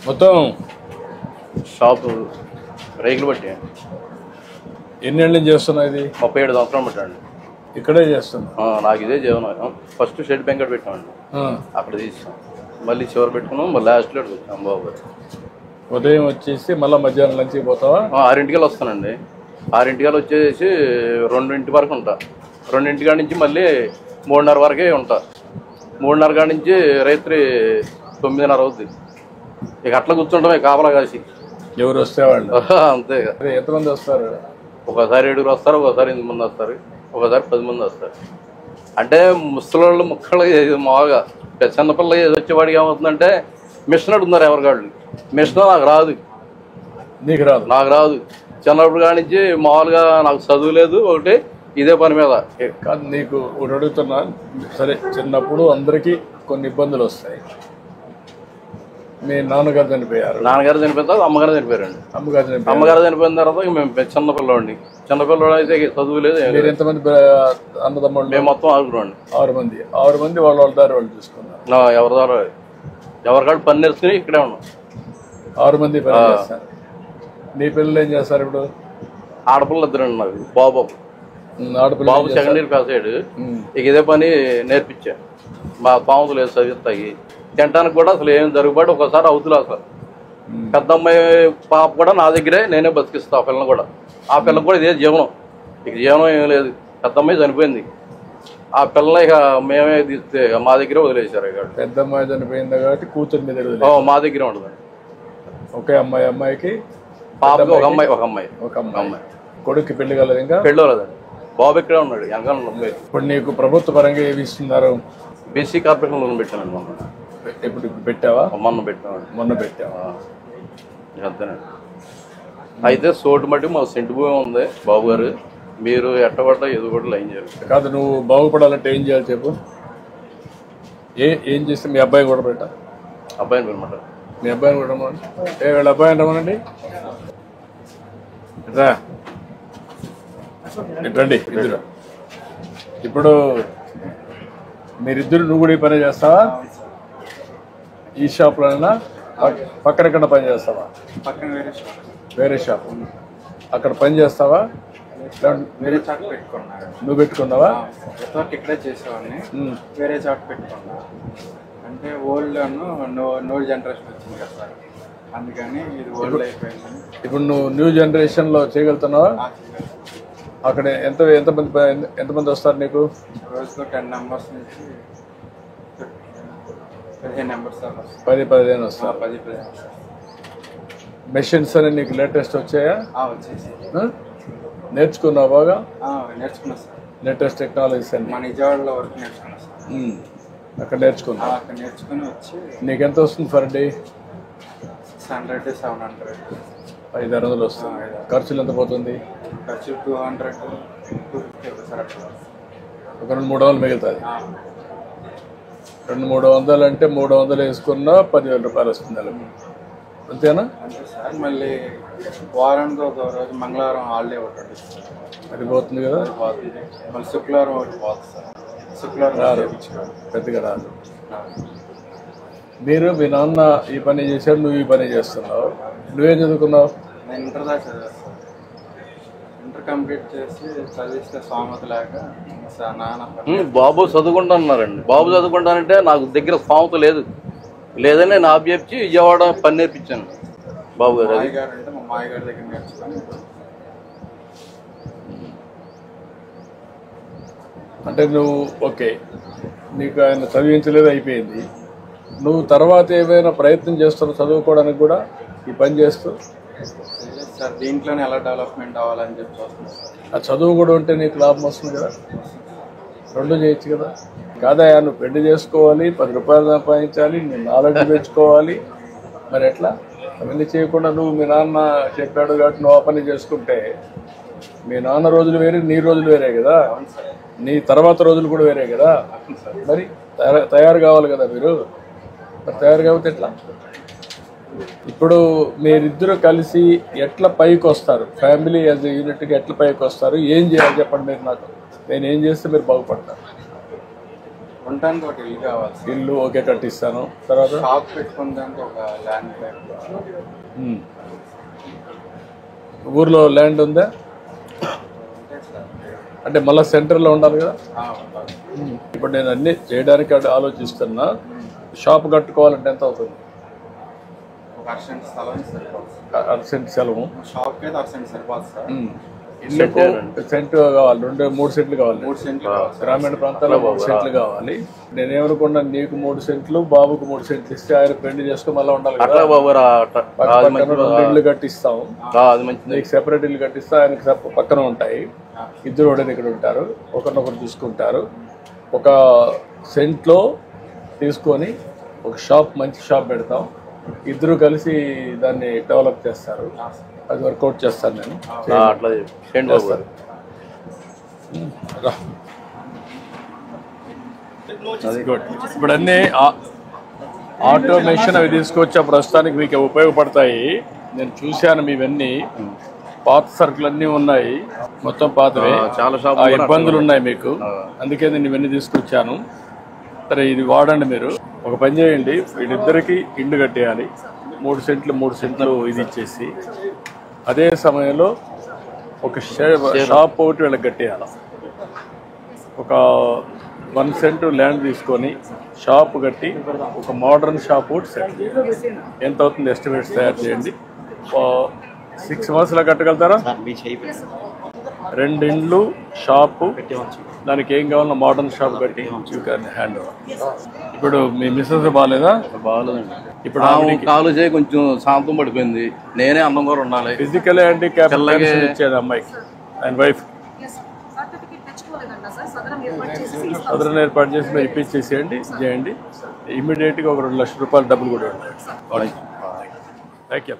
మొత్తం షాపు రేకులు బట్టి ఎన్నేళ్ళు చేస్తున్నావు? ఇది 37 సంవత్సరాలు పెట్టండి. ఇక్కడే చేస్తున్నా. నాకు ఇదే జీవనం. ఫస్ట్ షెడ్ బెంకట్ పెట్టామండి, అక్కడ తీసాం, మళ్ళీ చివరి పెట్టుకున్నాం, మళ్ళీ లాస్ట్లో వచ్చాం బాబు. ఉదయం వచ్చేసి మళ్ళీ మధ్యాహ్నం లంచ్కి పోతావా? 6 వస్తానండి. 6 వచ్చేసి 2 వరకు ఉంటా. 2 నుంచి మళ్ళీ 3:30 వరకే ఉంటా. 3:30 నుంచి రాత్రి 9:30 అవుద్ది. ఇక అట్లా కూర్చుంటామే కాపలా కాసి. ఎవరు వస్తే వాళ్ళు అంతే. ఎంతమంది వస్తారు? ఒకసారి 7 వస్తారు, ఒకసారి 8 మంది వస్తారు, ఒకసారి 10 మంది వస్తారు. అంటే ముసలోళ్ళు ముక్కలు మామూలుగా చిన్నపిల్ల వచ్చేవాడికి ఏమవుతుందంటే మిషన్ అడుగుతున్నారు ఎవరికాళ్ళు. మిషన్ నాకు రాదు. నీకు రాదు? నాకు రాదు. చిన్నప్పుడు కాడి నుంచి మామూలుగా నాకు చదువు లేదు, ఒకటి ఇదే పని మీద. కాదు, నీకు ఒకటి అడుగుతున్నా. సరే, చిన్నప్పుడు అందరికీ కొన్ని ఇబ్బందులు వస్తాయి. మీ నాన్నగారు చనిపోయారు, నాన్నగారు చనిపోయిన తర్వాత అమ్మగారు చనిపోయారండి. అమ్మగారు చనిపోయిన తర్వాత మేము చిన్నపిల్లవాడిని. చిన్నపిల్లవాడు అయితే చదువు లేదు. మీరు ఎంతమంది అన్నదమ్ముళ్ళు? మేము మొత్తం 6 మంది. 6 మంది వాళ్ళ దారి వాళ్ళు చూసుకున్నారు. ఎవరి ద్వారా ఎవరికాడు పని నేర్చుకుని ఇక్కడే ఉన్నాం. 6 మంది పని చేస్తారు. నీ పిల్లలు ఏం చేస్తారు ఇప్పుడు? ఆడపిల్లలు 2 నాకు. బాబు ఆడపిల్ల సెకండ్ ఇయర్ పాస్ అయ్యాడు. ఇక ఇదే పని నేర్పించా. మా పాములు లేదు చదివిస్తాయి. తినడానికి కూడా అసలు ఏం జరుగుబాటు ఒకసారి అవుతులే. అసలు పెద్ద అమ్మాయి పాప కూడా నా దగ్గరే నేనే బతికిస్తా. ఆ పిల్లని కూడా, ఆ పిల్లకి కూడా ఇదే జీవనం. ఇక జీవనం ఏం లేదు. పెద్ద అమ్మాయి చనిపోయింది. ఆ పిల్లని ఇక మేమే తీస్తే మా దగ్గరే వదిలేశారు. ఇక పెద్ద అమ్మాయి చనిపోయింది కాబట్టి కూతురు మీద మా దగ్గరే ఉండదు. ఒకే అమ్మాయికి పాపకి ఒక అమ్మాయి. ఒక అమ్మాయి. కొడుక్కి పెళ్లి కలదు? ఇంకా పెళ్ళి లేదండి. బాబు ఇక్కడే ఉన్నాడు. వెనకాల. ఇప్పుడు నీకు ప్రభుత్వ పరంగా ఏమి ఇస్తున్నారు? బీసీ కార్పొరేషన్ లోన్ పెట్టానండి మొన్న. ఇప్పుడు పెట్టావా? మొన్న పెట్టామండి. మొన్న పెట్టావా? అంతేనండి. అయితే సోటు మట్టి మా సెంటు భూమి ఉంది బాబు గారు. మీరు ఎట్టబడ్డా ఏదో కూడా లైన్ జరుగుతుంది. కాదు, నువ్వు బాగుపడాలంటే ఏం చేయాలి చెప్పు? ఏం చేస్తే మీ అబ్బాయి కూడా పెట్టా? అబ్బాయిని అనమాట. మీ అబ్బాయిని కూడా రమ్మనండి. వీళ్ళ అబ్బాయిని రమ్మనండి. రా, రండి ఇద్దరు. ఇప్పుడు మీరిద్దరు నువ్వు కూడా ఈ పని చేస్తావా? ఈ షాప్లోనైనా పక్కన ఎక్కడ పని చేస్తావా? వేరే షాప్. అక్కడ పని చేస్తావా? వేరే చాట్ పెట్టుకున్నారు. నువ్వు పెట్టుకున్నావా? ఇక్కడే చేసేవాడిని. వేరే చాట్ పెట్టుకున్నా. అంటే ఓల్డ్ నో జనరేషన్ వచ్చింది కదా సార్, అందుకని ఇది ఓల్డ్ అయిపోయింది. ఇప్పుడు నువ్వు న్యూ జనరేషన్లో చేయగలుగుతున్నావా? అక్కడ ఎంతమంది వస్తారు నీకు? రోజుకు 10 members నుంచి 15 members దాకా 10-15 వస్తారు. 10-15 మెషిన్స్ అని నీకు లేటెస్ట్ వచ్చాయా? వచ్చేసి నేర్చుకున్నావు బాగా? నేర్చుకున్నా సార్. లేటెస్ట్ టెక్నాలజీస్ అన్ని మా నిజవాడలో వరకు నేర్చుకున్నా సార్. అక్కడ నేర్చుకున్నా. అక్కడ నేర్చుకుని వచ్చి నీకు ఎంత వస్తుంది ఫర్ డే? 600-700 500 వస్తుంది. ఖర్చులు ఎంత పోతుంది? ఖర్చు 200-250 సార్. అట్లా ఒక 200-300 మిగులుతుంది. 200-300 అంటే 300 వేసుకున్నా 10,000 రూపాయలు వస్తుంది. అంతేనా? అంతే సార్. మళ్ళీ వారానికి ఒక రోజు మంగళవారం హాలిడే ఒకటి అది పోతుంది కదా. పోతుంది. మళ్ళీ శుక్రవారం ఒకటి పోతుంది సార్. శుక్రవారం రాదు, పెద్దగా రాదు. మీరు మీ నాన్న ఈ పని చేశాడు, నువ్వు ఈ పని చేస్తున్నావు. నువ్వేం చదువుకున్నావు? నేను ఇంటర్ దాకా చదివాను సార్. ఇంటర్ కంప్లీట్ చేసి చదివిస్తే స్వామత లేక నాన్న బాబు చదువుకుంటాన్నారండి. బాబు చదువుకుంటానంటే నాకు దగ్గర స్వామత లేదని నేను ఆబ్జెప్చి విజయవాడ పని నేర్పించాను బాబు గారు. మాయగారు అంటే మా మాయగారి దగ్గర నేర్చుకుని. అంటే నువ్వు ఓకే, నీకు ఆయన చదివించలేదు, అయిపోయింది. నువ్వు తర్వాత ఏమైనా ప్రయత్నం చేస్తున్నావు చదువుకోవడానికి కూడా ఈ పని చేస్తూ? సార్ దీంట్లోనే ఎలా డెవలప్మెంట్ అవ్వాలని చెప్పి చూస్తున్నాను సార్. ఆ చదువు కూడా ఉంటే నీకు లాభం వస్తుంది కదా, రెండు చేయొచ్చు కదా. కాదయా, నువ్వు పెళ్లి చేసుకోవాలి, 10 రూపాయలు సంపాదించాలి, నీ నాలెడ్జ్ పెంచుకోవాలి, మరి ఎట్లా? అవన్నీ చేయకుండా నువ్వు మీ నాన్న చెప్పాడు కాబట్టి నువ్వు ఆ పని చేసుకుంటే మీ నాన్న రోజులు వేరే, నీ రోజులు వేరే కదా, నీ తర్వాత రోజులు కూడా వేరే కదా. మరి తయారు కావాలి కదా మీరు. మరి తయారు కాకపోతే ఎట్లా? ఇప్పుడు మీరిద్దరూ కలిసి ఎట్లా పైకి వస్తారు? ఫ్యామిలీ యాజ్ ఎ యూనిట్గా ఎట్లా పైకి వస్తారు? ఏం చేయాలి చెప్పండి మీరు నాకు. నేను ఏం చేస్తే మీరు బాగుపడతారు? ఉండటానికి ఒక ఇల్లు కావాలి సార్. ఇల్లు ఓకే కట్టిస్తాను. తర్వాత షాప్ పెట్టుకోవడానికి ఒక ల్యాండ్ టైప్. ఊర్లో ల్యాండ్ ఉందా? అంటే మళ్ళీ సెంటర్లో ఉండాలి కదా. ఇప్పుడు నేను అన్ని చేయడానికి ఆలోచిస్తున్నా. షాప్ కట్టుకోవాలంటే ఎంత అవుతుంది? ఒక అర్సెంట్ స్థలం సరిపోతుంది. అర్సెంట్ సెలవు షాప్కి అయితే అర్సెంట్ సరిపోతుంది సార్. ఇల్లుకు సెంట్ కావాలి, 3 సెంట్లు కావాలి. 3 సెంట్లు కావాలి సార్. గ్రామీణ ప్రాంతాల్లో 3 సెంట్లు కావాలి. నేనేమనుకున్నాను, నీకు 3 సెంట్లు, బాబుకు 3 సెంట్లు ఇస్తే ఆయన పెళ్లి చేసుకుని మళ్ళీ ఉండాలి కదా. పక్కన 2 ఇళ్ళు కట్టిస్తాం, నీకు సెపరేట్ ఇల్లు కట్టిస్తా, ఆయనకి పక్కన ఉంటాయి. ఇద్దరు కూడా ఇక్కడ ఉంటారు, ఒకరినొకరు చూసుకుంటారు. ఒక సెంట్లో తీసుకొని ఒక షాప్, మంచి షాప్ పెడతాం. ఇద్దరు కలిసి దాన్ని డెవలప్ చేస్తారు. అది వర్కౌట్ చేస్తాను నేను. అట్లా చేస్తారు. ఇప్పుడు అన్నీ ఆటోమేషన్ అవి తీసుకొచ్చా, ప్రస్తుతానికి మీకు ఉపయోగపడతాయి. నేను చూశాను మీవన్నీ పాత సరుకులు అన్నీ ఉన్నాయి, మొత్తం పాతవే. చాలా ఇబ్బందులు ఉన్నాయి మీకు, అందుకే నేను ఇవన్నీ తీసుకొచ్చాను. సరే ఇది వాడండి. మీరు ఒక పని చేయండి, వీళ్ళిద్దరికి ఇల్లు కట్టేయాలి. 3 సెంట్లు ఇది ఇచ్చేసి, అదే సమయంలో ఒక షాప్ ఒకటి వీళ్ళకి కట్టేయాలి. ఒక 1 సెంట్ ల్యాండ్ తీసుకొని షాప్ కట్టి ఒక మోడర్న్ షాప్ ఒకటి సెట్ చేయాలి. ఎంత అవుతుంది ఎస్టిమేట్స్ తయారు చేయండి. 6 మంత్స్లో కట్టగలుగుతారా? 2 ఇండ్లు, షాపు, దానికి ఏం కావాలన్నా మోడర్న్ షాప్ కట్టి యూ క్యాన్ హ్యాండ్ ఓవర్. ఇప్పుడు మీ మిస్సెస్ బాగాలేదా? బాగాలేదండి. ఇప్పుడు కాలు చేయి కొంచెం శాంతం పడిపోయింది. నేనే అందం కూడా ఉండాలి. ఫిజికల్ హ్యాండిక్యాప్ ఇచ్చేది అమ్మాయికి, ఆయన వైఫ్. సదరన్ ఏర్పాటు చేసి మీరు ఇప్పించేసేయండి, చేయండి. ఇమీడియట్గా ఒక 2 లక్షల రూపాయలు డబ్బులు కూడా ఉన్నాయి. Thank you.